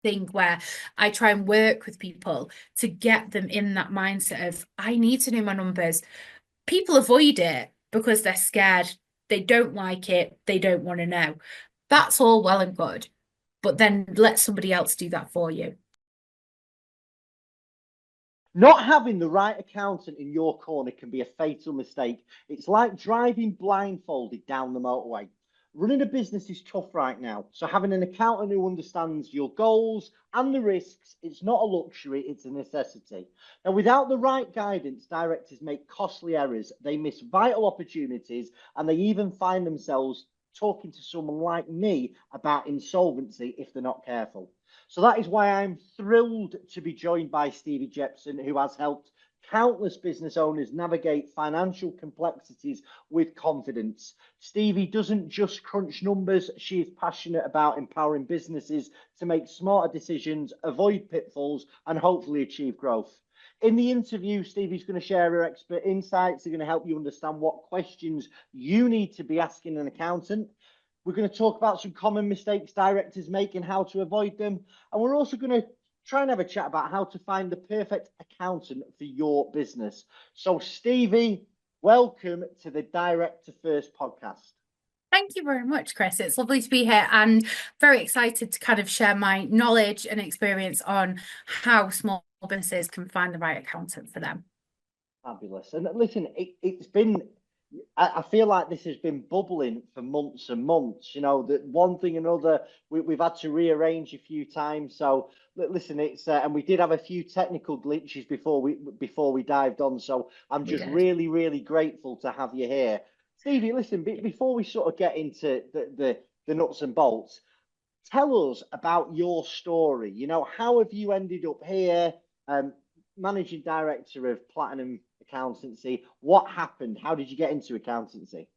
thing where I try and work with people to get them in that mindset of, I need to know my numbers. People avoid it because they're scared. They don't like it. They don't want to know. That's all well and good, but then let somebody else do that for you. Not having the right accountant in your corner can be a fatal mistake. It's like driving blindfolded down the motorway. Running a business is tough right now, so having an accountant who understands your goals and the risks, it's not a luxury, it's a necessity. Now, without the right guidance, directors make costly errors, they miss vital opportunities, and they even find themselves talking to someone like me about insolvency if they're not careful. So that is why I'm thrilled to be joined by Stevie Jepson, who has helped countless business owners navigate financial complexities with confidence. Stevie doesn't just crunch numbers, she is passionate about empowering businesses to make smarter decisions, avoid pitfalls, and hopefully achieve growth. In the interview, Stevie's going to share her expert insights. They're going to help you understand what questions you need to be asking an accountant. We're going to talk about some common mistakes directors make and how to avoid them. And we're also going to try and have a chat about how to find the perfect accountant for your business. So, Stevie, welcome to the Director First podcast. Thank you very much, Chris. It's lovely to be here and very excited to kind of share my knowledge and experience on how small businesses can find the right accountant for them. Fabulous. And listen, it's been, I feel like this has been bubbling for months and months. You know, that one thing or another, we've had to rearrange a few times. So listen, it's and we did have a few technical glitches before we dived on. So I'm We just did. really, really grateful to have you here. Stevie, listen, before we sort of get into the nuts and bolts, tell us about your story. You know, how have you ended up here, managing director of Platinum Accountancy? What happened? How did you get into accountancy?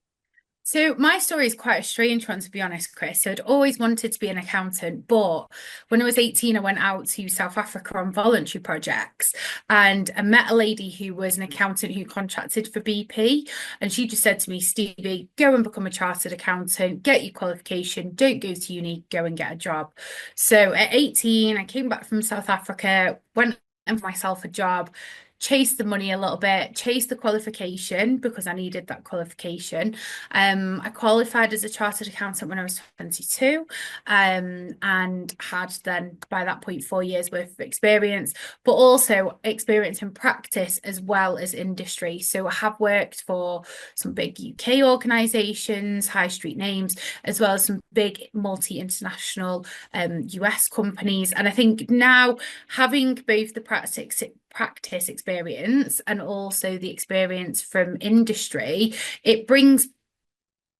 So my story is quite a strange one, to be honest, Chris. So I'd always wanted to be an accountant, but when I was 18, I went out to South Africa on voluntary projects and I met a lady who was an accountant who contracted for BP. And she just said to me, Stevie, go and become a chartered accountant, get your qualification, don't go to uni, go and get a job. So at 18, I came back from South Africa, went and for myself a job, chased the money a little bit, chased the qualification because I needed that qualification. I qualified as a chartered accountant when I was 22, and had then by that point 4 years worth of experience, but also experience in practice as well as industry. So I have worked for some big UK organisations, high street names, as well as some big multi-international US companies. And I think now having both the practice experience and also the experience from industry, it brings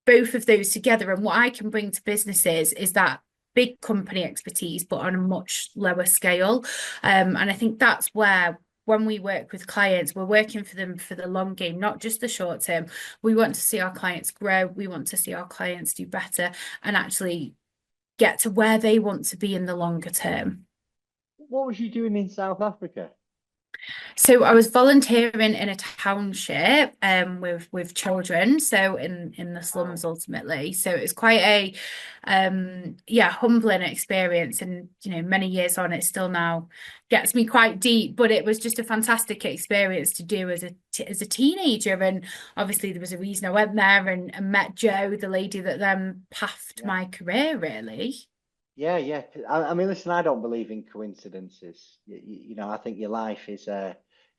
both of those together. And what I can bring to businesses is that big company expertise, but on a much lower scale. And I think that's where when we work with clients, we're working for them for the long game, not just the short term. We want to see our clients grow. We want to see our clients do better and actually get to where they want to be in the longer term. What was you doing in South Africa? So I was volunteering in a township with children, so in the Wow. slums ultimately. So it was quite a yeah, humbling experience, and many years on, it still now gets me quite deep. But it was just a fantastic experience to do as a teenager, and obviously there was a reason I went there and met Jo, the lady that then pathed Yeah. my career really. Yeah, yeah. I mean, listen, I don't believe in coincidences. You know, I think your life is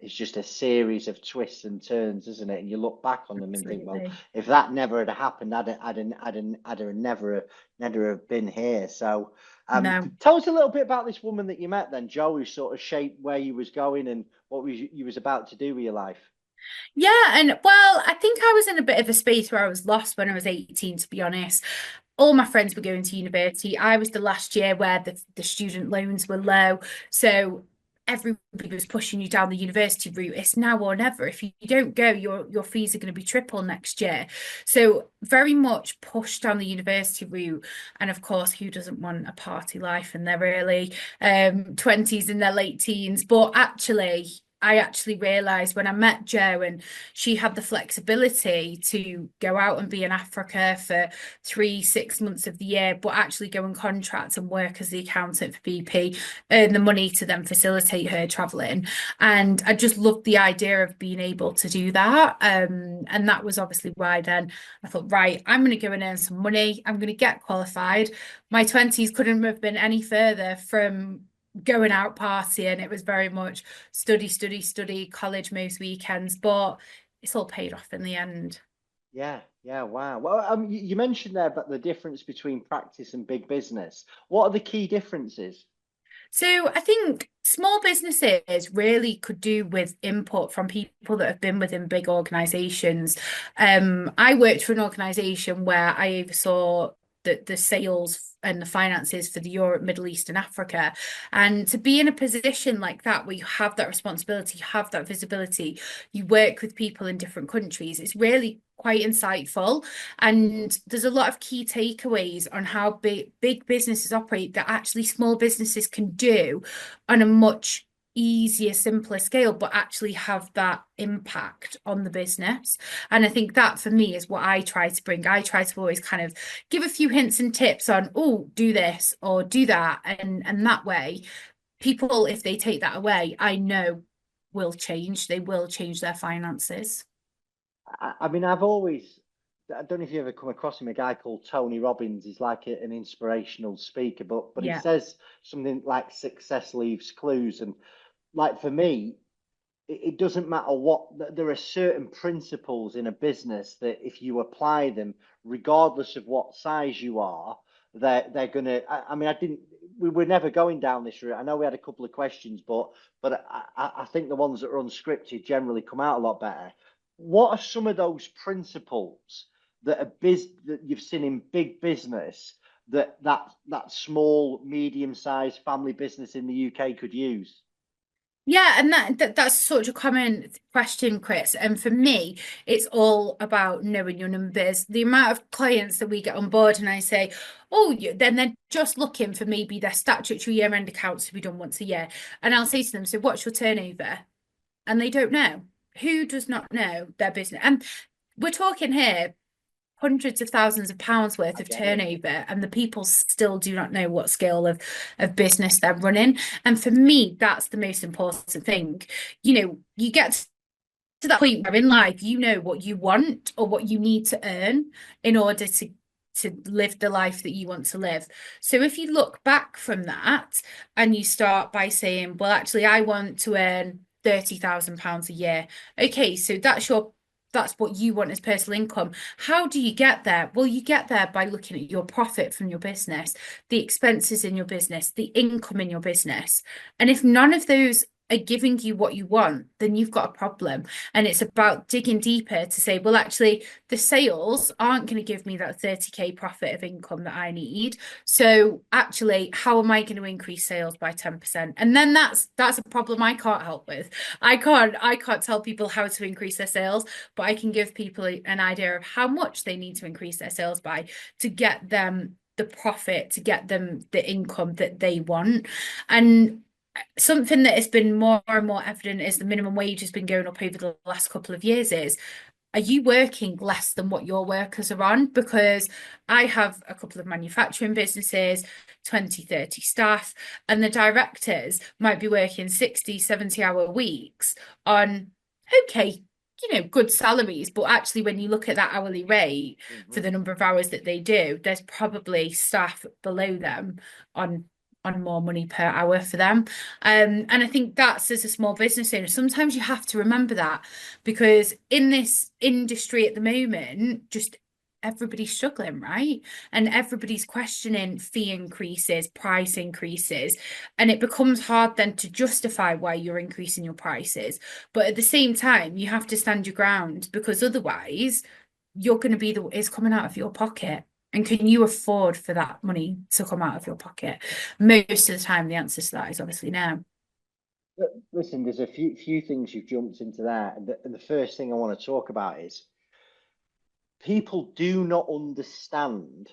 just a series of twists and turns, isn't it? And you look back on them and think, well, Absolutely. if that never had happened, I'd never have been here. So, No. tell us a little bit about this woman that you met then, Joe, who sort of shaped where you was going and what you was about to do with your life. Yeah, and well, I think I was in a bit of a space where I was lost when I was 18, to be honest. All my friends were going to university. I was the last year where the student loans were low. So everybody was pushing you down the university route. It's now or never. If you don't go, your fees are going to be triple next year. So very much pushed down the university route. And of course, who doesn't want a party life in their early 20s and their late teens? But actually, I actually realized when I met Jo, and she had the flexibility to go out and be in Africa for 3, 6 months of the year, but actually go and contract and work as the accountant for BP, earn the money to then facilitate her traveling. And I just loved the idea of being able to do that. And that was obviously why then I thought, right, I'm going to go and earn some money. I'm going to get qualified. My 20s couldn't have been any further from going out partying. It was very much study, study, study, college most weekends, but it's all paid off in the end. Yeah, yeah, wow. Well, you mentioned there about the difference between practice and big business. What are the key differences? So I think small businesses really could do with input from people that have been within big organizations. I worked for an organization where I oversaw the sales and the finances for the Europe, Middle East, and Africa. And to be in a position like that, where you have that responsibility, you have that visibility, you work with people in different countries, it's really quite insightful. Mhm. And there's a lot of key takeaways on how big businesses operate that actually small businesses can do on a much easier, simpler scale, but actually have that impact on the business. And I think that for me is what I try to bring. I try to always kind of give a few hints and tips on, oh, do this or do that. And that way, people, if they take that away, I know will change. They will change their finances. I mean, I don't know if you ever come across him, a guy called Tony Robbins. He's like an inspirational speaker, but he Yeah. says something like success leaves clues. And like for me, it doesn't matter what, there are certain principles in a business that if you apply them, regardless of what size you are, they're gonna. I mean, I didn't. We were never going down this route. I know we had a couple of questions, but I think the ones that are unscripted generally come out a lot better. What are some of those principles that you've seen in big business that small, medium-sized family business in the UK could use? Yeah, and that's such a common question, Chris. And for me, it's all about knowing your numbers. The amount of clients that we get on board, and I say, "Oh, then they're just looking for maybe their statutory year-end accounts to be done once a year." And I'll say to them, "So what's your turnover?" And they don't know. Who does not know their business? And we're talking here hundreds of thousands of pounds worth I of get it. turnover, and the people still do not know what scale of business they're running. And for me, that's the most important thing. You get to that point where in life you know what you want or what you need to earn in order to live the life that you want to live. So if you look back from that and you start by saying, well, actually, I want to earn £30,000 a year. Okay, so that's what you want as personal income. How do you get there? Well, you get there by looking at your profit from your business, the expenses in your business, the income in your business. And if none of those are giving you what you want, then you've got a problem. And it's about digging deeper to say, well, actually, the sales aren't going to give me that 30K profit of income that I need. So actually, how am I going to increase sales by 10%? And then that's a problem I can't help with. I can't tell people how to increase their sales, but I can give people an idea of how much they need to increase their sales by to get them the profit, to get them the income that they want. And something that has been more and more evident as the minimum wage has been going up over the last couple of years is, are you working less than what your workers are on? Because I have a couple of manufacturing businesses, 20, 30 staff, and the directors might be working 60, 70-hour weeks on, okay, good salaries. But actually, when you look at that hourly rate for Mhm. the number of hours that they do, there's probably staff below them on more money per hour for them. And I think that's as a small business owner, sometimes you have to remember that because in this industry at the moment, just everybody's struggling, right? And everybody's questioning fee increases, price increases, and it becomes hard then to justify why you're increasing your prices. But at the same time, you have to stand your ground because otherwise you're going to be it's coming out of your pocket. And can you afford for that money to come out of your pocket? Most of the time, the answer to that is obviously no. Listen, there's a few things you've jumped into there, and the first thing I want to talk about is people do not understand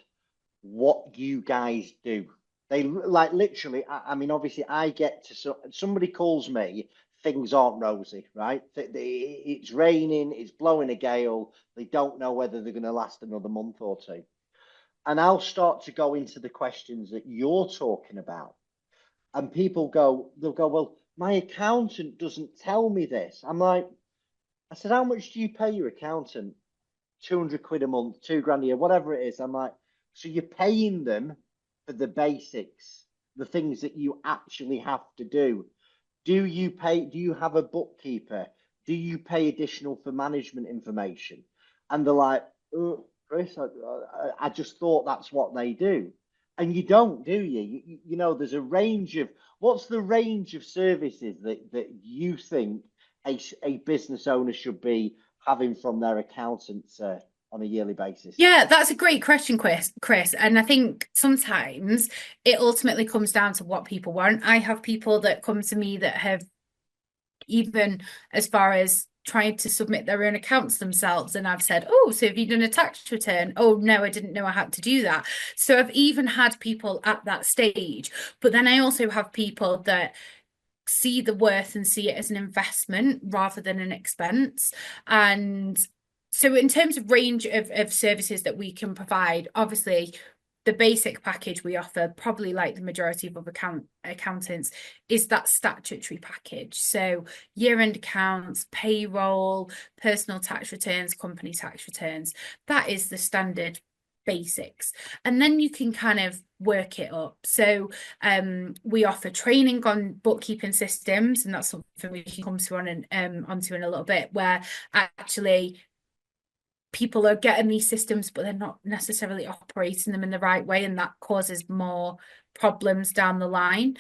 what you guys do. They like literally. I mean, obviously, I get to somebody calls me things aren't rosy, right? It's raining, it's blowing a gale. They don't know whether they're going to last another month or two. And I'll start to go into the questions that you're talking about. And they'll go, well, my accountant doesn't tell me this. I said, how much do you pay your accountant? 200 quid a month, 2 grand a year, whatever it is. I'm like, so you're paying them for the basics, the things that you actually have to do. Do you have a bookkeeper? Do you pay additional for management information? And they're like, oh, Chris, I just thought that's what they do. And you don't, do you? You know, there's a range of, what's the range of services that you think a business owner should be having from their accountants on a yearly basis? Yeah, that's a great question, Chris. And I think sometimes it ultimately comes down to what people want. I have people that come to me that have even as far as trying to submit their own accounts themselves. And I've said, oh, so have you done a tax return? Oh, no, I didn't know I had to do that. So I've even had people at that stage. But then I also have people that see the worth and see it as an investment rather than an expense. And so in terms of range of services that we can provide, obviously the basic package we offer, probably like the majority of other accountants, is that statutory package. So year-end accounts, payroll, personal tax returns, company tax returns. That is the standard basics. And then you can kind of work it up. So we offer training on bookkeeping systems, and that's something we can come to onto in a little bit, where actually people are getting these systems, but they're not necessarily operating them in the right way, and that causes more problems down the line.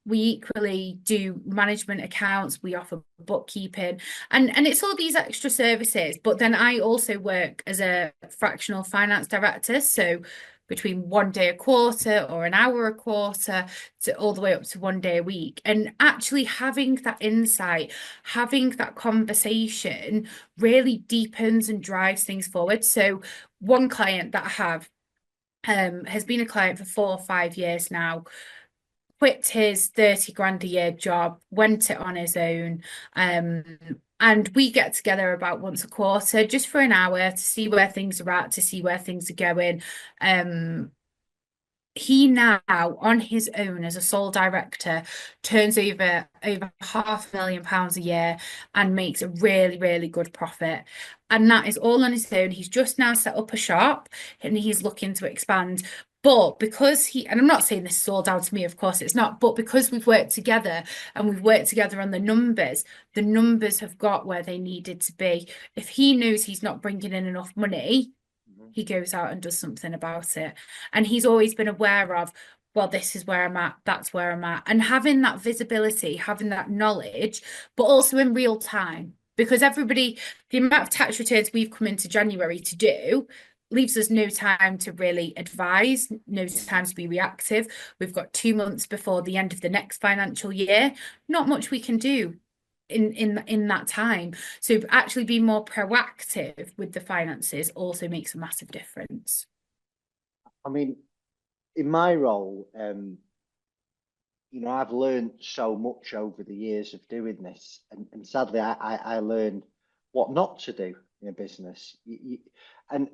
We equally do management accounts, we offer bookkeeping, and it's all these extra services. But then I also work as a fractional finance director, so between 1 day a quarter or an hour a quarter to all the way up to 1 day a week. And actually having that insight, having that conversation really deepens and drives things forward. So one client that I have has been a client for 4 or 5 years now, quit his 30 grand a year job, went it on his own. And we get together about once a quarter just for an hour to see where things are at, to see where things are going. He now, on his own as a sole director, turns over £500,000 a year and makes a really, really good profit. And that is all on his own. He's just now set up a shop and he's looking to expand. But because and I'm not saying this is all down to me, of course it's not, but because we've worked together and we've worked together on the numbers have got where they needed to be. If he knows he's not bringing in enough money, he goes out and does something about it. And he's always been aware of, well, this is where I'm at, that's where I'm at. And having that visibility, having that knowledge, but also in real time. Because the amount of tax returns we've come into January to do leaves us no time to really advise, no time to be reactive. We've got 2 months before the end of the next financial year. Not much we can do in that time. So actually being more proactive with the finances also makes a massive difference. I mean, in my role, you know, I've learned so much over the years of doing this, and sadly, I learned what not to do in a business. And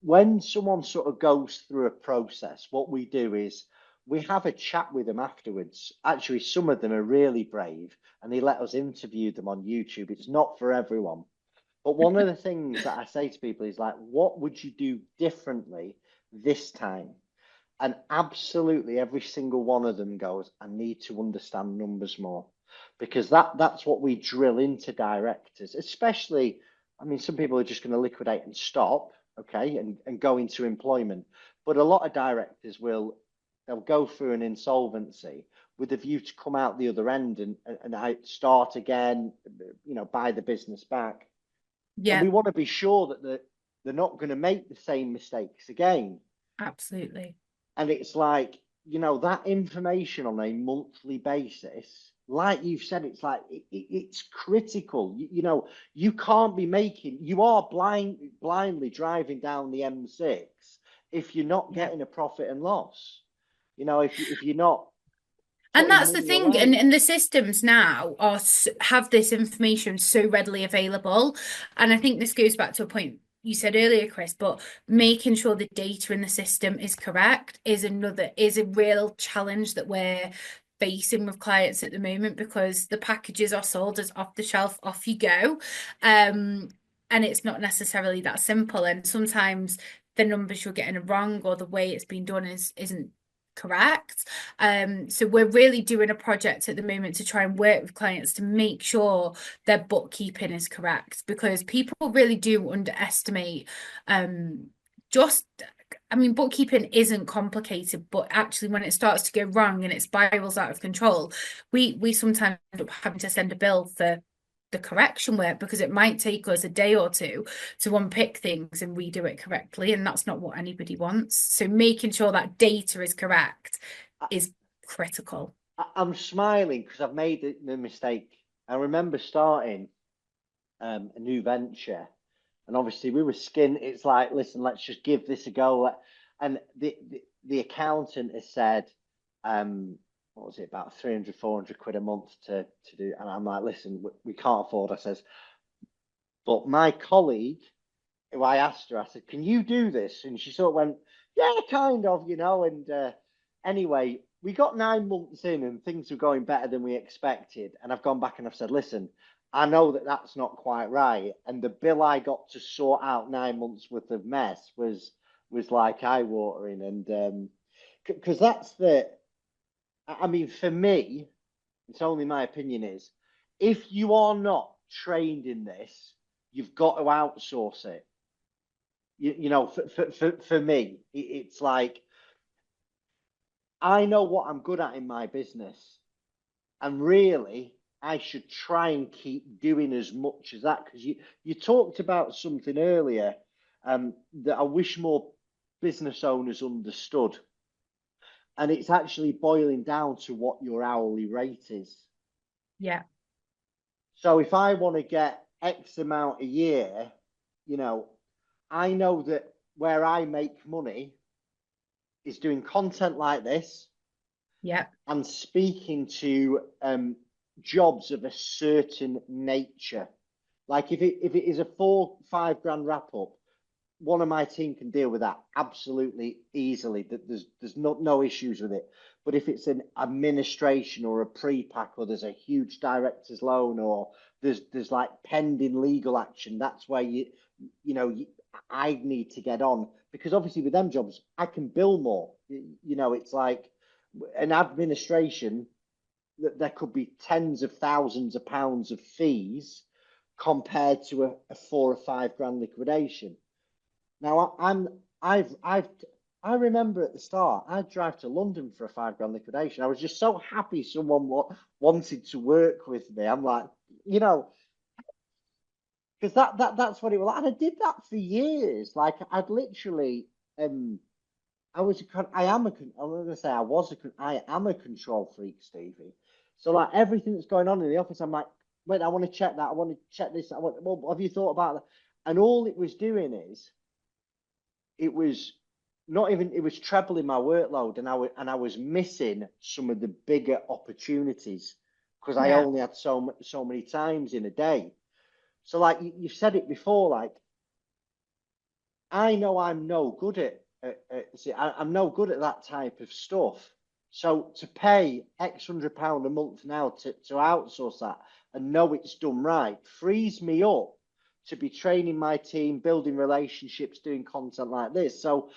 when someone sort of goes through a process, what we do is we have a chat with them afterwards. Actually, some of them are really brave and they let us interview them on YouTube. It's not for everyone. But one of the things that I say to people is like, what would you do differently this time? And absolutely every single one of them goes, I need to understand numbers more. Because that's what we drill into directors, especially, I mean, some people are just going to liquidate and stop, okay, and go into employment. But a lot of directors they'll go through an insolvency with a view to come out the other end and start again, you know, buy the business back. And Yeah, we want to be sure that they're not going to make the same mistakes again. absolutely. And it's like, you know, that information on a monthly basis, like you've said, it's like it's critical. You know, you can't be you are blindly driving down the M6 if you're not Yeah. getting a profit and loss. You know, if you're not. And putting that's the money thing, away. and the systems now have this information so readily available. And I think this goes back to a point you said earlier, Chris, but making sure the data in the system is correct is a real challenge that we're facing with clients at the moment because the packages are sold as off the shelf, off you go. And it's not necessarily that simple. And sometimes the numbers you're getting wrong or the way it's been done isn't correct. So we're really doing a project at the moment to try and work with clients to make sure their bookkeeping is correct because people really do underestimate just I mean, bookkeeping isn't complicated, but actually when it starts to go wrong and it spirals out of control, we sometimes end up having to send a bill for the correction work because it might take us a day or two to unpick things and redo it correctly, and that's not what anybody wants. So making sure that data is correct I, is critical. I'm smiling because I've made the mistake. I remember starting a new venture, and obviously we were skin. It's like, listen, let's just give this a go. And the accountant has said, what was it, about 300, 400 quid a month to do. And I'm like, listen, we can't afford. I says, but my colleague, who I asked her, I said, can you do this? And she sort of went, yeah, kind of, you know. And anyway, we got 9 months in and things were going better than we expected. And I've gone back and I've said, listen, I know that that's not quite right. And the bill I got to sort out 9 months worth of mess was like eye watering. And because that's I mean, for me, it's only my opinion is if you are not trained in this, you've got to outsource it. You know, for me, it's like I know what I'm good at in my business, and really, I should try and keep doing as much as that because you talked about something earlier that I wish more business owners understood, and it's actually boiling down to what your hourly rate is. Yeah, So if I want to get X amount a year, you know, I know that where I make money is doing content like this yeah, and speaking to jobs of a certain nature. Like if it is a 4, 5 grand wrap up, one of my team can deal with that absolutely easily. That there's no issues with it. But if it's an administration or a pre-pack or there's a huge director's loan or there's like pending legal action, that's where I need to get on because obviously with them jobs I can bill more. You know, it's like an administration that there could be tens of thousands of pounds of fees compared to a 4 or 5 grand liquidation. Now I remember at the start I'd drive to London for a 5 grand liquidation. I was just so happy someone wanted to work with me. I'm like, you know, because that's what it was. And I did that for years. Like I'd literally I was a, I am a, I'm not gonna say I was a, I am a control freak, Stevie. So like everything that's going on in the office, I'm like, wait, I want to check that. I want to check this. Well, have you thought about that? And all it was doing is, it was not even, it was trebling my workload, and I was missing some of the bigger opportunities because I yeah. only had so many times in a day. So like you've said it before, like I know I'm no good I'm no good at that type of stuff. So to pay X £100 a month now to outsource that and know it's done right frees me up to be training my team, building relationships, doing content like this. So,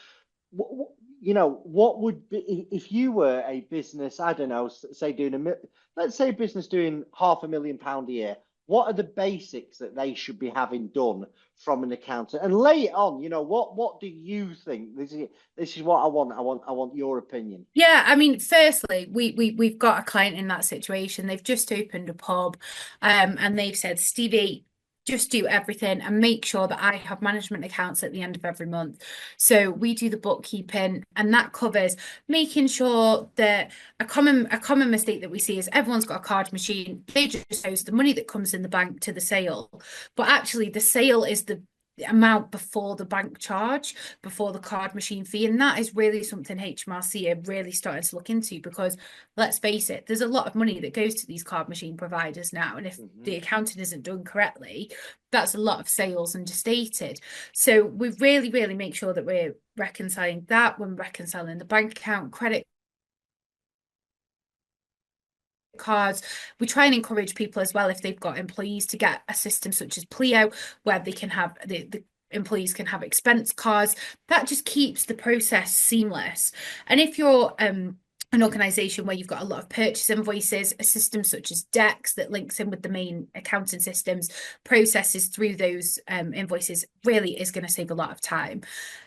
you know, what would be if you were a business? I don't know, say let's say a business doing £500,000 a year. What are the basics that they should be having done from an accountant? And lay it on. You know, what do you think? This is what I want. I want your opinion. Yeah, I mean, firstly, we've got a client in that situation. They've just opened a pub, and they've said, Stevie, just do everything and make sure that I have management accounts at the end of every month. So we do the bookkeeping, and that covers making sure that a common mistake that we see is everyone's got a card machine. They just post the money that comes in the bank to the sale, but actually the sale is amount before the bank charge, before the card machine fee. And that is really something HMRC are really starting to look into, because let's face it, there's a lot of money that goes to these card machine providers now. And if Hmm. the accounting isn't done correctly, that's a lot of sales understated. So we really, really make sure that we're reconciling that when reconciling the bank account, credit cards. We try and encourage people as well, if they've got employees, to get a system such as Pleo, where they can have the employees can have expense cards. That just keeps the process seamless. And if you're an organization where you've got a lot of purchase invoices, a system such as Dex that links in with the main accounting systems, processes through those invoices, really is going to save a lot of time.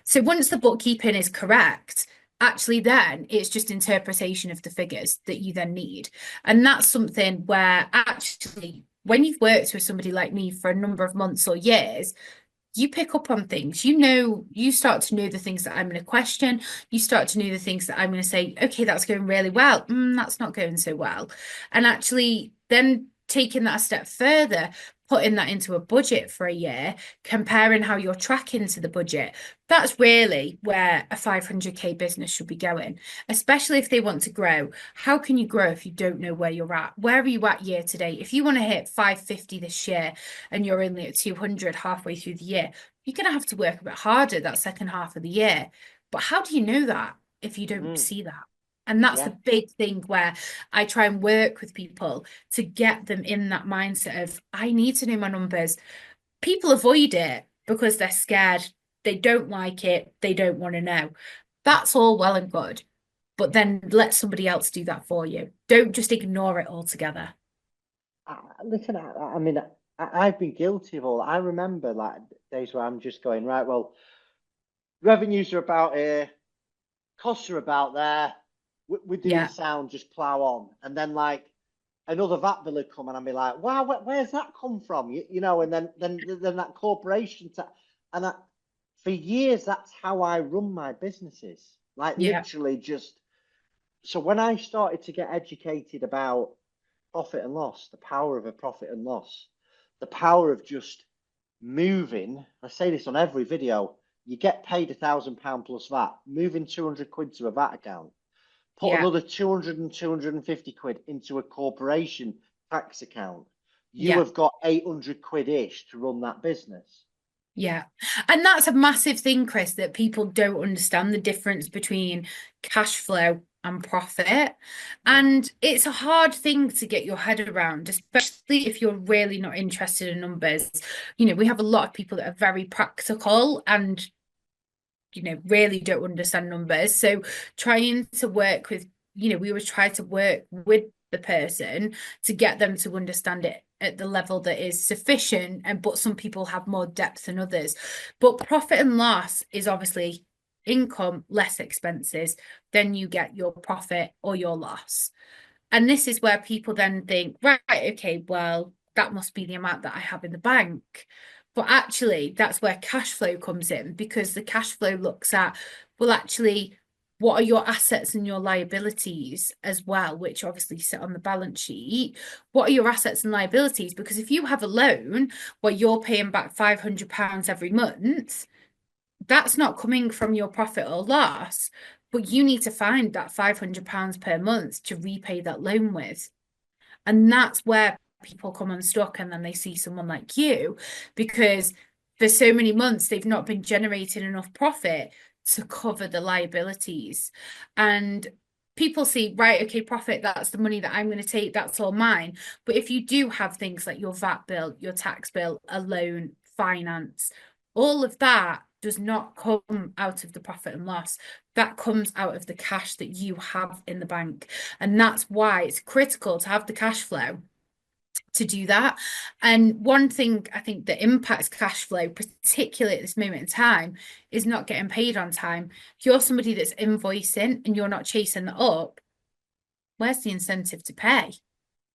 So once the bookkeeping is correct, actually then it's just interpretation of the figures that you then need. And that's something where actually, when you've worked with somebody like me for a number of months or years, you pick up on things. You start to know the things that I'm going to question. You start to know the things that I'm going to say, okay, that's going really well. That's not going so well. And actually, then taking that a step further, putting that into a budget for a year, comparing how you're tracking to the budget. That's really where a 500k business should be going, especially if they want to grow. How can you grow if you don't know where you're at? Where are you at year to date? If you want to hit 550 this year and you're only at 200 halfway through the year, you're going to have to work a bit harder that second half of the year. But how do you know that if you don't Mm. see that? And that's the Yeah. big thing where I try and work with people to get them in that mindset of, I need to know my numbers. People avoid it because they're scared. They don't like it. They don't want to know. That's all well and good. But then let somebody else do that for you. Don't just ignore it altogether. Listen, I mean, I've been guilty of all. I remember like days where I'm just going, right, well, revenues are about here, costs are about there. We're doing Yeah, sound, just plow on. And then like another VAT bill would come and I'd be like, wow, where's that come from? You know, and then that corporation and for years that's how I run my businesses. Like yeah, literally just so when I started to get educated about profit and loss, the power of a profit and loss, the power of just moving. I say this on every video. You get paid £1,000 plus VAT, moving 200 quid to a VAT account, put yeah, another 200 and 250 quid into a corporation tax account. You yeah. have got 800 quid ish to run that business. Yeah. And that's a massive thing, Chris, that people don't understand the difference between cash flow and profit. Mm. And it's a hard thing to get your head around, especially if you're really not interested in numbers. We have a lot of people that are very practical and really don't understand numbers. So trying to work with, we always try to work with the person to get them to understand it at the level that is sufficient. But some people have more depth than others. But profit and loss is obviously income less expenses, then you get your profit or your loss. And this is where people then think, right, okay, well, that must be the amount that I have in the bank. But actually, that's where cash flow comes in, because the cash flow looks at, well, actually, what are your assets and your liabilities as well, which obviously sit on the balance sheet? What are your assets and liabilities? Because if you have a loan where you're paying back £500 every month, that's not coming from your profit or loss, but you need to find that £500 per month to repay that loan with. And that's where people come unstuck, and then they see someone like you, because for so many months they've not been generating enough profit to cover the liabilities. And people see, right, okay, profit, that's the money that I'm going to take, that's all mine. But if you do have things like your VAT bill, your tax bill, a loan, finance, all of that does not come out of the profit and loss. That comes out of the cash that you have in the bank. And that's why it's critical to have the cash flow to do that. And one thing I think that impacts cash flow, particularly at this moment in time, is not getting paid on time. If you're somebody that's invoicing and you're not chasing that up, where's the incentive to pay?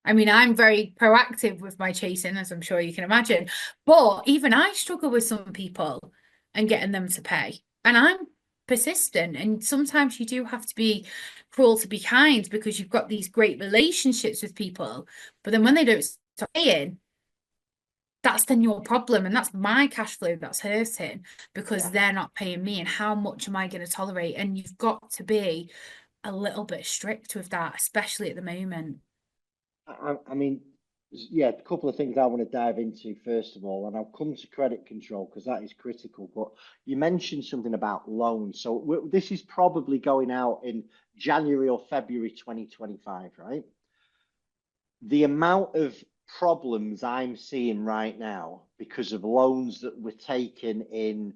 I mean, I'm very proactive with my chasing, as I'm sure you can imagine. But even I struggle with some people and getting them to pay. And I'm persistent. And sometimes you do have to be cruel to be kind, because you've got these great relationships with people. But then when they don't stop paying, that's then your problem. And that's my cash flow that's hurting because Yeah. they're not paying me. And how much am I going to tolerate? And you've got to be a little bit strict with that, especially at the moment. I mean, yeah, a couple of things I want to dive into first of all, and I'll come to credit control because that is critical. But you mentioned something about loans. So this is probably going out in January or February 2025, right? The amount of problems I'm seeing right now because of loans that were taken in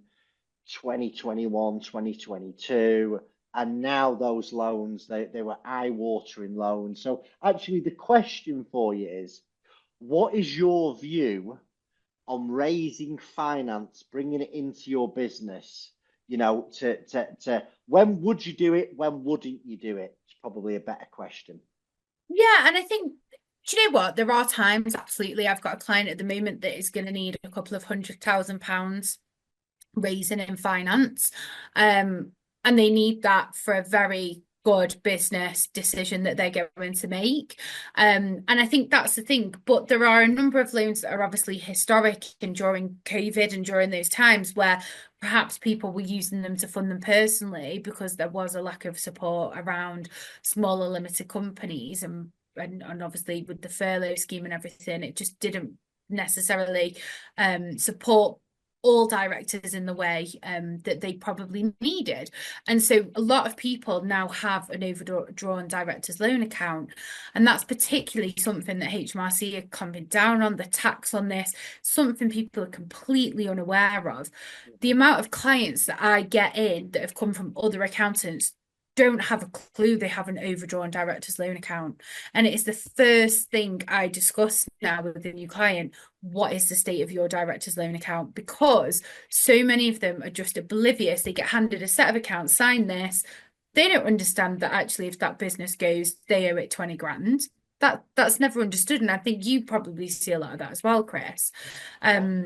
2021, 2022, and now those loans, they were eye-watering loans. So actually the question for you is, what is your view on raising finance, bringing it into your business? You know, to when would you do it? When wouldn't you do it? It's probably a better question. Yeah, and I think, do you know what? There are times, absolutely. I've got a client at the moment that is going to need a couple of £100,000 raising in finance. And they need that for a very good business decision that they're going to make. And I think that's the thing. But there are a number of loans that are obviously historic and during COVID and during those times where perhaps people were using them to fund them personally because there was a lack of support around smaller limited companies and obviously with the furlough scheme and everything, it just didn't necessarily support all directors in the way that they probably needed. And so a lot of people now have an overdrawn director's loan account. And that's particularly something that HMRC are coming down on, the tax on this, something people are completely unaware of. The amount of clients that I get in that have come from other accountants don't have a clue they have an overdrawn director's loan account. And it is the first thing I discuss now with a new client. What is the state of your director's loan account? Because so many of them are just oblivious. They get handed a set of accounts, sign this. They don't understand that actually, if that business goes, they owe it 20 grand. That's never understood. And I think you probably see a lot of that as well, Chris. Yeah.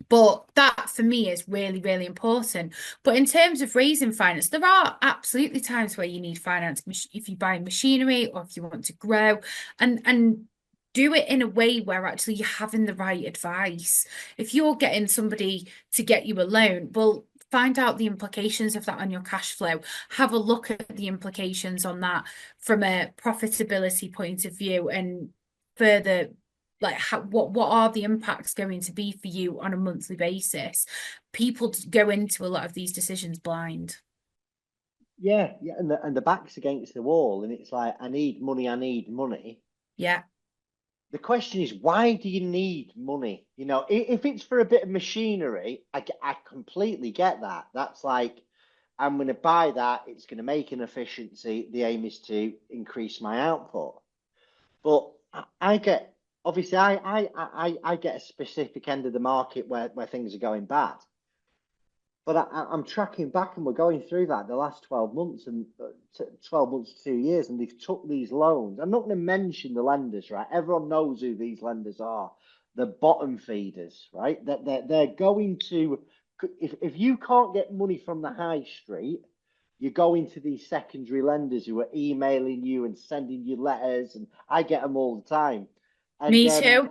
But that for me is really, really important. But in terms of raising finance, there are absolutely times where you need finance if you buy machinery or if you want to grow and do it in a way where actually you're having the right advice. If you're getting somebody to get you a loan, well, find out the implications of that on your cash flow. Have a look at the implications on that from a profitability point of view and further like what are the impacts going to be for you on a monthly basis. People go into a lot of these decisions blind. Yeah, yeah, and the back's against the wall, and it's like, I need money, I need money. Yeah. The question is, why do you need money? You know, if it's for a bit of machinery, I completely get that. That's like, I'm going to buy that. It's going to make an efficiency. The aim is to increase my output. But I get, obviously, I get a specific end of the market where things are going bad. But I'm tracking back and we're going through that the last 12 months and 12 months to 2 years, and they've took these loans. I'm not going to mention the lenders, right? Everyone knows who these lenders are. The bottom feeders, right? That they're going to, if you can't get money from the high street, you go into these secondary lenders who are emailing you and sending you letters, and I get them all the time. And Me too.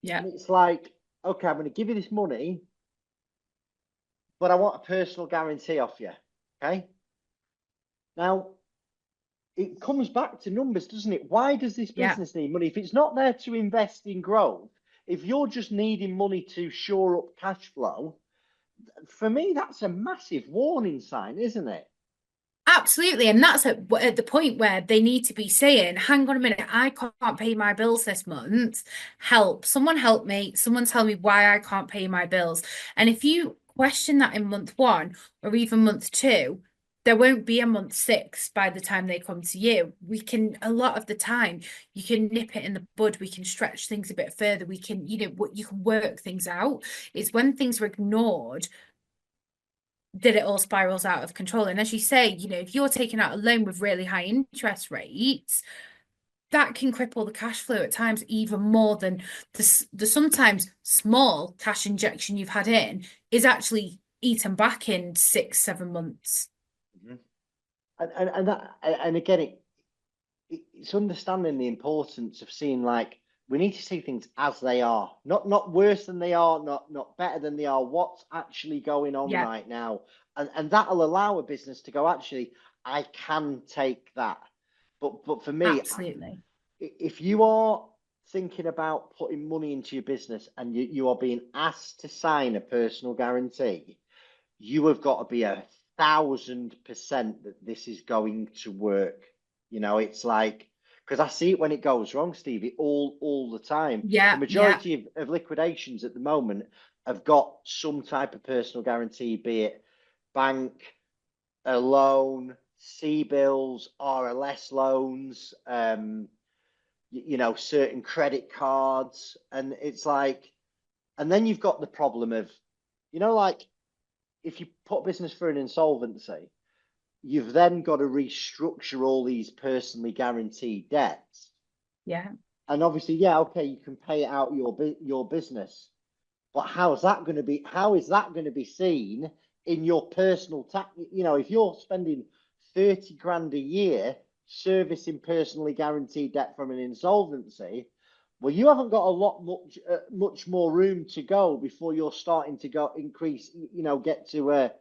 Yeah. and it's like, okay, I'm going to give you this money, but I want a personal guarantee off you. Okay. Now, it comes back to numbers, doesn't it? Why does this Yeah. business need money? If it's not there to invest in growth, if you're just needing money to shore up cash flow, for me, that's a massive warning sign, isn't it? Absolutely. And that's at the point where they need to be saying, hang on a minute, I can't pay my bills this month. Help. Someone help me. Someone tell me why I can't pay my bills. And if you question that in month one or even month two, there won't be a month six by the time they come to you. We can, a lot of the time, you can nip it in the bud. We can stretch things a bit further. We can, you can work things out. It's when things are ignored that it all spirals out of control. And as you say, if you're taking out a loan with really high interest rates, that can cripple the cash flow at times even more than the sometimes small cash injection you've had in is actually eaten back in 6, 7 months. Mhm. And again, it's understanding the importance of seeing like we need to see things as they are, not worse than they are, not better than they are. What's actually going on Yeah, right now, and that'll allow a business to go, actually, I can take that. But for me, absolutely. if you are thinking about putting money into your business and you are being asked to sign a personal guarantee, you have got to be 1,000% that this is going to work. It's like, because I see it when it goes wrong, Stevie, all the time. The Yeah, yeah. majority of liquidations at the moment have got some type of personal guarantee, be it bank, a loan, C bills, RLS loans, certain credit cards. And it's like, and then you've got the problem of, like, if you put business through an insolvency, you've then got to restructure all these personally guaranteed debts. Yeah. And obviously, yeah, okay, you can pay it out your business, but how is that going to be seen in your personal tax? If you're spending 30 grand a year servicing personally guaranteed debt from an insolvency, well, you haven't got a lot much more room to go before you're starting to go increase, get to an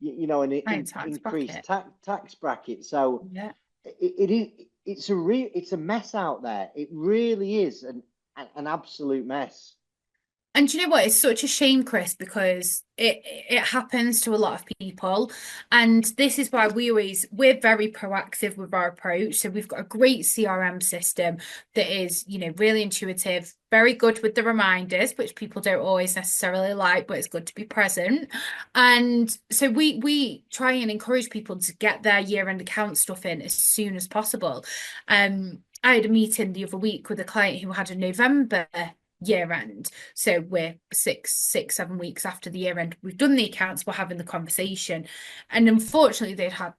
Right, tax increased bracket. tax bracket. So Yeah. it is it's a mess out there. It really is an absolute mess. And do you know what? It's such a shame, Chris, because it happens to a lot of people. And this is why we're very proactive with our approach. So we've got a great CRM system that is, really intuitive, very good with the reminders, which people don't always necessarily like, but it's good to be present. And so we try and encourage people to get their year-end account stuff in as soon as possible. I had a meeting the other week with a client who had a November year end. So we're 7 weeks after the year end. We've done the accounts, we're having the conversation. And unfortunately, they'd had,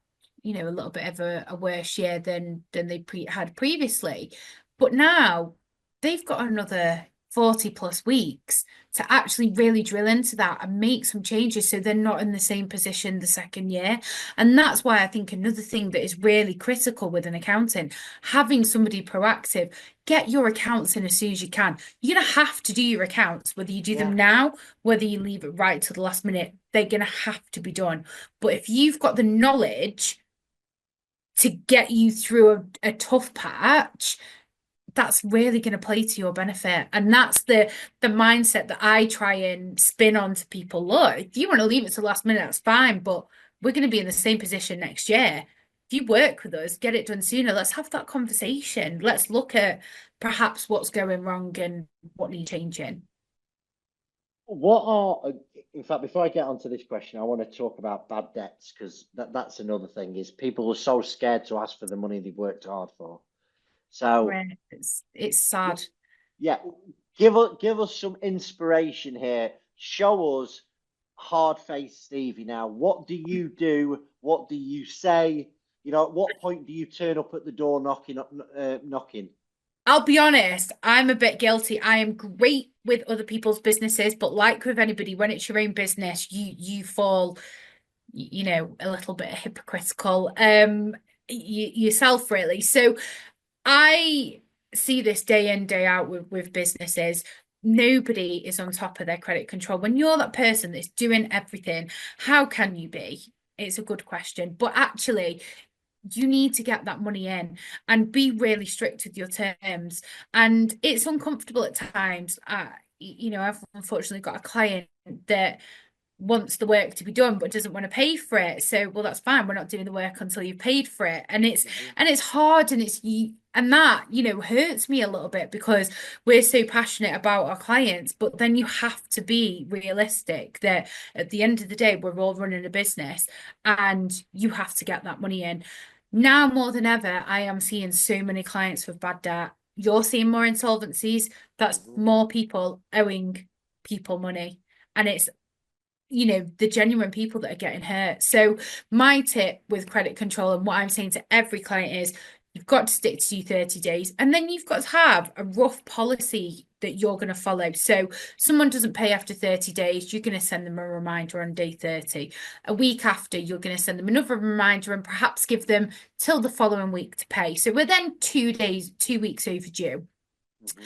a little bit of a worse year than they had previously. But now they've got another 40 plus weeks to actually really drill into that and make some changes so they're not in the same position the second year. And that's why I think another thing that is really critical with an accountant, having somebody proactive, get your accounts in as soon as you can. You're going to have to do your accounts, whether you do them Yeah. now, whether you leave it right to the last minute, they're going to have to be done. But if you've got the knowledge to get you through a tough patch, that's really going to play to your benefit. And that's the mindset that I try and spin onto people. Look, if you want to leave it to the last minute, that's fine, but we're going to be in the same position next year. If you work with us, get it done sooner. Let's have that conversation. Let's look at perhaps what's going wrong and what needs changing. What are, in fact, before I get onto this question, I want to talk about bad debts, because that's another thing, is people are so scared to ask for the money they've worked hard for. So, Right. It's sad. yeah, give us some inspiration here. Show us hard-faced Stevie now. What do you do? What do you say? At what point do you turn up at the door knocking? I'll be honest, I'm a bit guilty. I am great with other people's businesses, but like with anybody, when it's your own business, you fall, a little bit hypocritical, yourself really. So I see this day in, day out with businesses. Nobody is on top of their credit control. When you're that person that's doing everything, how can you be? It's a good question. But actually, you need to get that money in and be really strict with your terms. And it's uncomfortable at times. I've unfortunately got a client that wants the work to be done but doesn't want to pay for it. So, well, that's fine, we're not doing the work until you've paid for it. And it's Mhm. and it's hard, and that hurts me a little bit because we're so passionate about our clients, but then you have to be realistic that at the end of the day we're all running a business and you have to get that money in. Now more than ever, I am seeing so many clients with bad debt. You're seeing more insolvencies. That's Mhm. more people owing people money. And it's the genuine people that are getting hurt. So my tip with credit control and what I'm saying to every client is you've got to stick to your 30 days, and then you've got to have a rough policy that you're going to follow. So someone doesn't pay after 30 days, you're going to send them a reminder on day 30. A week after, you're going to send them another reminder and perhaps give them till the following week to pay. So we're then 2 weeks overdue. Mhm.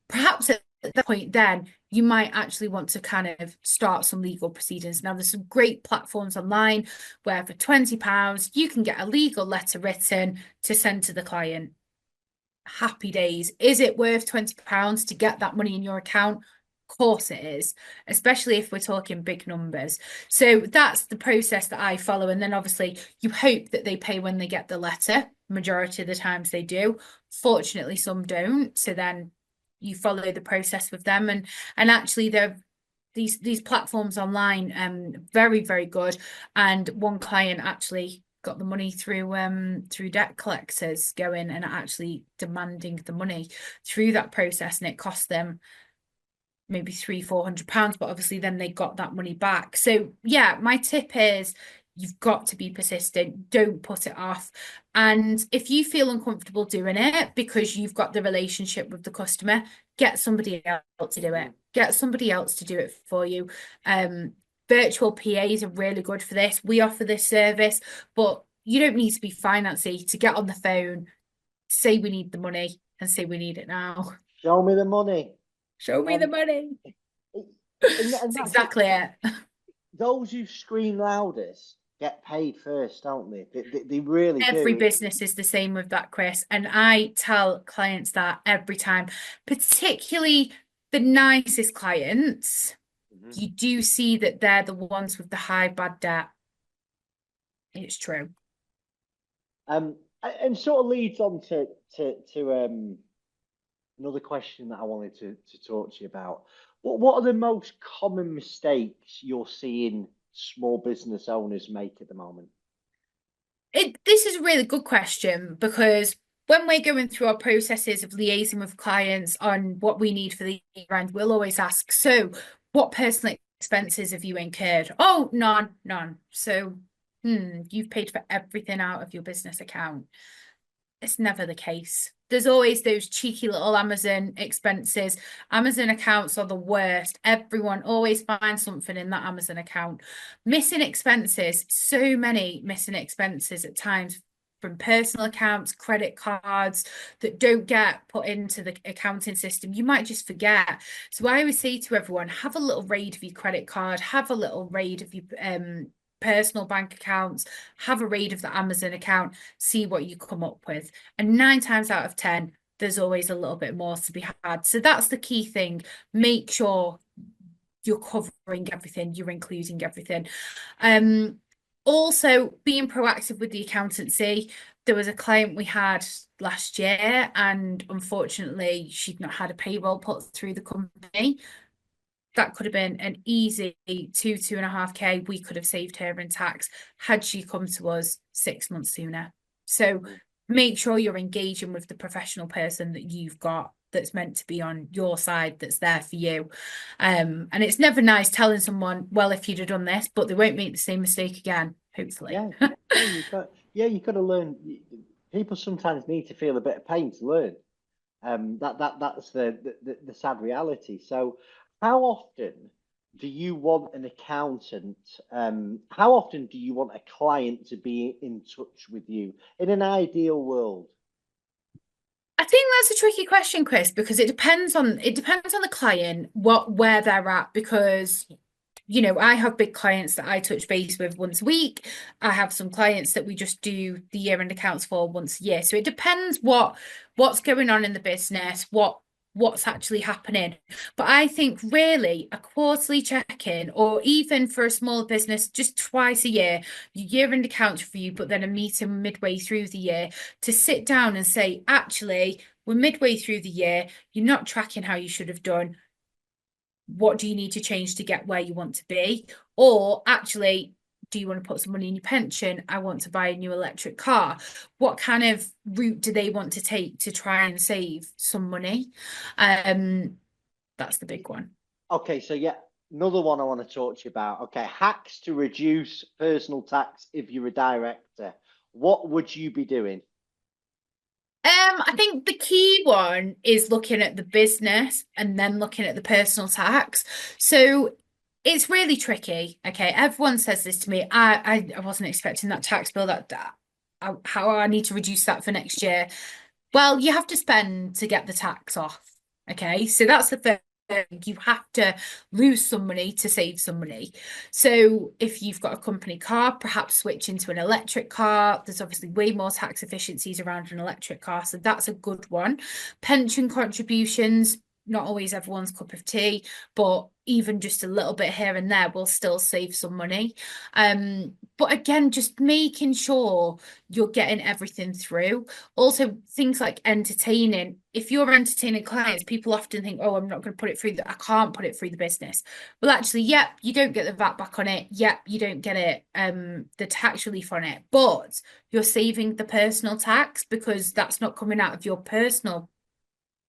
perhaps at that point, then you might actually want to kind of start some legal proceedings. Now, there's some great platforms online where for £20, you can get a legal letter written to send to the client. Happy days. Is it worth £20 to get that money in your account? Of course it is, especially if we're talking big numbers. So that's the process that I follow. And then obviously you hope that they pay when they get the letter. Majority of the times they do. Fortunately, some don't. So then you follow the process with them. And actually they're these platforms online, very, very good. And one client actually got the money through debt collectors going and actually demanding the money through that process, and it cost them maybe £300-400, but obviously then they got that money back. So yeah, my tip is you've got to be persistent. Don't put it off. And if you feel uncomfortable doing it because you've got the relationship with the customer, get somebody else to do it. Get somebody else to do it for you. Virtual PAs are really good for this. We offer this service, but you don't need to be financy to get on the phone, say we need the money, and say we need it now. Show me the money. Show me the Um, money. and That's that's it. exactly it. Those who scream loudest get paid first, don't they? They really Every do. business is the same with that, Chris. And I tell clients that every time, particularly the nicest clients, Mhm. you do see that they're the ones with the high bad debt. It's true. And sort of leads on to another question that I wanted to talk to you about. What are the most common mistakes you're seeing small business owners make at the moment? This is a really good question because when we're going through our processes of liaising with clients on what we need for the year end, we'll always ask, so what personal expenses have you incurred? Oh, none. So, you've paid for everything out of your business account. It's never the case. There's always those cheeky little Amazon expenses. Amazon accounts are the worst. Everyone always finds something in that Amazon account. Missing expenses, so many missing expenses at times from personal accounts, credit cards that don't get put into the accounting system. You might just forget. So I always say to everyone, have a little raid of your credit card, have a little raid of your personal bank accounts, have a read of the Amazon account, see what you come up with. And 9 times out of 10, there's always a little bit more to be had. So that's the key thing. Make sure you're covering everything, you're including everything. Also being proactive with the accountancy. There was a client we had last year, and unfortunately, she'd not had a payroll put through the company. That could have been an easy 2.5K we could have saved her in tax had she come to us 6 months sooner. So make sure you're engaging with the professional person that you've got that's meant to be on your side, that's there for you. And it's never nice telling someone, well, if you'd have done this, but they won't make the same mistake again, hopefully. Yeah, you got to learn. People sometimes need to feel a bit of pain to learn. That's the sad reality. So, how often do you want an accountant? How often do you want a client to be in touch with you in an ideal world? I think that's a tricky question, Chris, because it depends on the client, where they're at, because I have big clients that I touch base with once a week. I have some clients that we just do the year-end accounts for once a year. So it depends what's going on in the business, what's actually happening. But I think really a quarterly check-in, or even for a small business, just twice a year, your year-end accounts review, but then a meeting midway through the year to sit down and say, actually, we're midway through the year, you're not tracking how you should have done. What do you need to change to get where you want to be? Or actually, do you want to put some money in your pension? I want to buy a new electric car. What kind of route do they want to take to try and save some money? That's the big one. Okay, so yeah, another one I want to talk to you about. Okay, hacks to reduce personal tax if you're a director. What would you be doing? I think the key one is looking at the business and then looking at the personal tax. So it's really tricky. Okay, everyone says this to me. I wasn't expecting that tax bill how I need to reduce that for next year. Well, you have to spend to get the tax off. Okay, so that's the first thing. You have to lose some money to save some money. So if you've got a company car, perhaps switch into an electric car. There's obviously way more tax efficiencies around an electric car, so that's a good one. Pension contributions, not always everyone's cup of tea, but even just a little bit here and there will still save some money. But again, just making sure you're getting everything through. Also, things like entertaining. If you're entertaining clients, people often think, oh, I'm not going to put it through I can't put it through the business. Well, actually, yep, you don't get the VAT back on it. Yep, you don't get the tax relief on it, but you're saving the personal tax because that's not coming out of your personal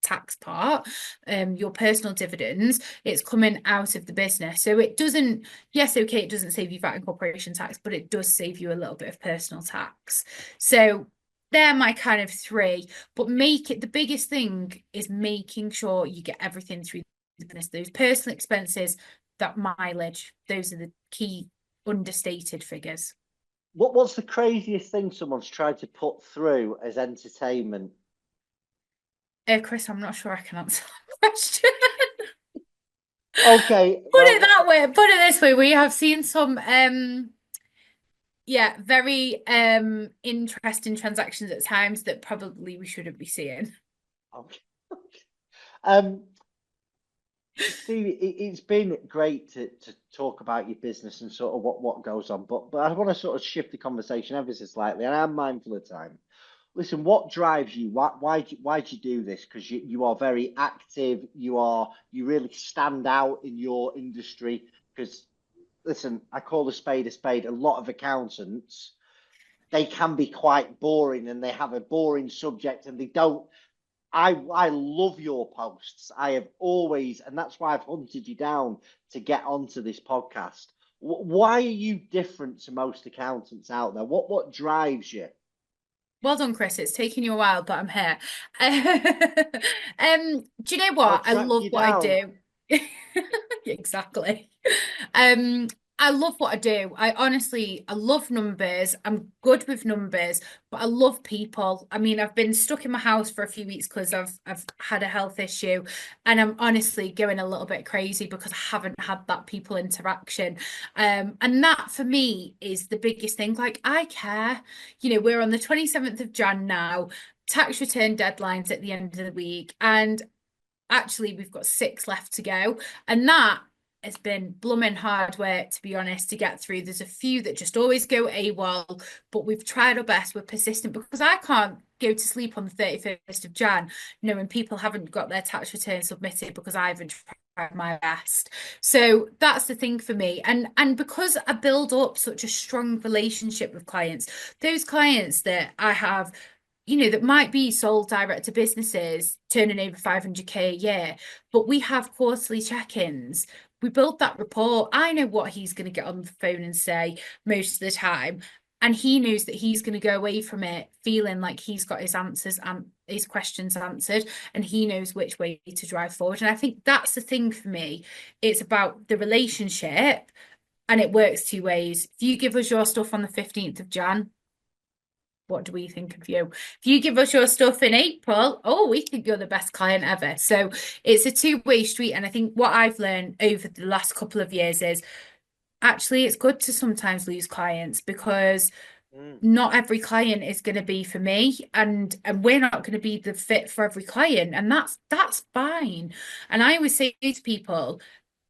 tax part, your personal dividends, it's coming out of the business. So it doesn't, yes, okay, it doesn't save you VAT and corporation tax, but it does save you a little bit of personal tax. So they're my kind of three, but make it the biggest thing is making sure you get everything through the business, those personal expenses, that mileage, those are the key understated figures. What's the craziest thing someone's tried to put through as entertainment? Chris, I'm not sure I can answer that question. Okay, Put it well, that way, put it this way, we have seen some yeah, very interesting transactions at times that probably we shouldn't be seeing. okay. Um, Steve, it's been great to talk about your business and sort of what goes on, but I want to sort of shift the conversation ever so slightly, and I'm mindful of time. Listen, what drives you? Why do you do this? Because you are very active. You really stand out in your industry. Because listen, I call a spade a spade. A lot of accountants, they can be quite boring and they have a boring subject and they don't. I love your posts. I have always, and that's why I've hunted you down to get onto this podcast. Why are you different to most accountants out there? What drives you? Well done, Chris. It's taken you a while, but I'm here. Do you know I'll what? I track love you what I down. do. Exactly. Um, I love what I do. I love numbers. I'm good with numbers, but I love people. I mean, I've been stuck in my house for a few weeks because I've had a health issue, and I'm honestly going a little bit crazy because I haven't had that people interaction. And that for me is the biggest thing. Like I care. We're on the 27th of Jan now. Tax return deadlines at the end of the week, and actually we've got 6 left to go, and that has been blooming hard work, to be honest, to get through. There's a few that just always go AWOL, but we've tried our best. We're persistent because I can't go to sleep on the 31st of Jan knowing people haven't got their tax return submitted because I haven't tried my best. So that's the thing for me. And because I build up such a strong relationship with clients, those clients that I have, that might be sole director businesses turning over 500K a year, but we have quarterly check-ins. We build that rapport. I know what he's going to get on the phone and say most of the time. And he knows that he's going to go away from it feeling like he's got his answers and his questions answered, and he knows which way to drive forward. And I think that's the thing for me. It's about the relationship, and it works two ways. If you give us your stuff on the 15th of Jan, what do we think of you? If you give us your stuff in April, oh, we think you're the best client ever. So it's a two-way street. And I think what I've learned over the last couple of years is actually it's good to sometimes lose clients because Mm. not every client is going to be for me, and we're not going to be the fit for every client, and that's fine. And I always say to people,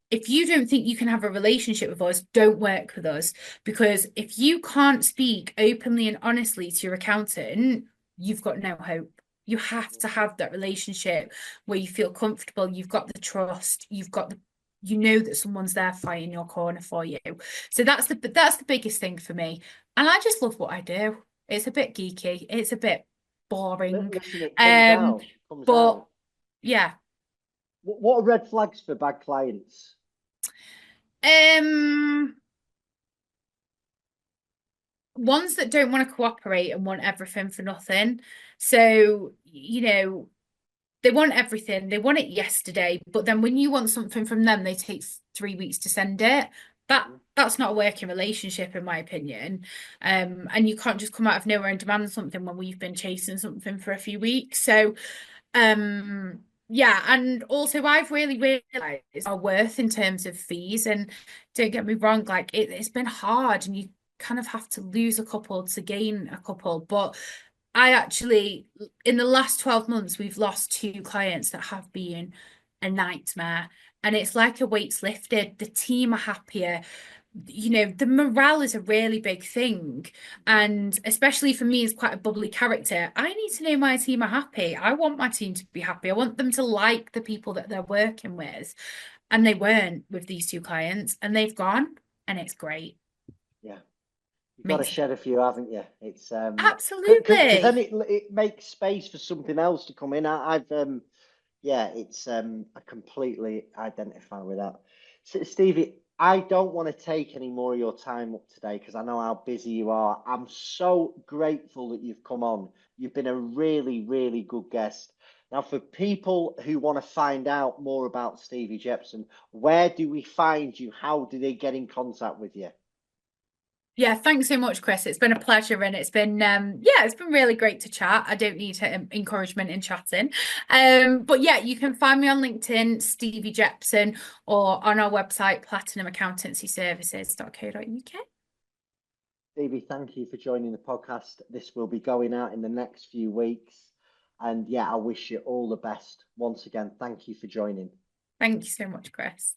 if you don't think you can have a relationship with us, don't work with us. Because if you can't speak openly and honestly to your accountant, you've got no hope. You have to have that relationship where you feel comfortable, you've got the trust, you know that someone's there fighting your corner for you. So that's the biggest thing for me. And I just love what I do. It's a bit geeky, it's a bit boring. Listen, it comes Um, out. Comes but out. yeah. What are red flags for bad clients? Um Ones that don't want to cooperate and want everything for nothing. So, they want everything. They want it yesterday, but then when you want something from them, they take 3 weeks to send it. That's not a working relationship, in my opinion. And you can't just come out of nowhere and demand something when we've been chasing something for a few weeks. So, um, Yeah, and also I've really realized our worth in terms of fees. And don't get me wrong, like it's been hard and you kind of have to lose a couple to gain a couple. But I actually, in the last 12 months, we've lost two clients that have been a nightmare. And it's like a weight's lifted. The team are happier. The morale is a really big thing. And especially for me, as quite a bubbly character, I need to know my team are happy. I want my team to be happy. I want them to like the people that they're working with. And they weren't with these two clients, and they've gone, and it's great. Yeah. You've got to Makes shed a few, haven't you? It's because then absolutely. it makes space for something else to come in. I've yeah, it's I completely identify with that. So, Stevie, I don't want to take any more of your time up today because I know how busy you are. I'm so grateful that you've come on. You've been a really, really good guest. Now, for people who want to find out more about Stevie Jepson, where do we find you? How do they get in contact with you? Yeah, thanks so much, Chris. It's been a pleasure, and it's been yeah, it's been really great to chat. I don't need encouragement in chatting. But yeah, you can find me on LinkedIn, Stevie Jepson, or on our website, platinumaccountancyservices.co.uk. Stevie, thank you for joining the podcast. This will be going out in the next few weeks. And yeah, I wish you all the best. Once again, thank you for joining. Thank you so much, Chris.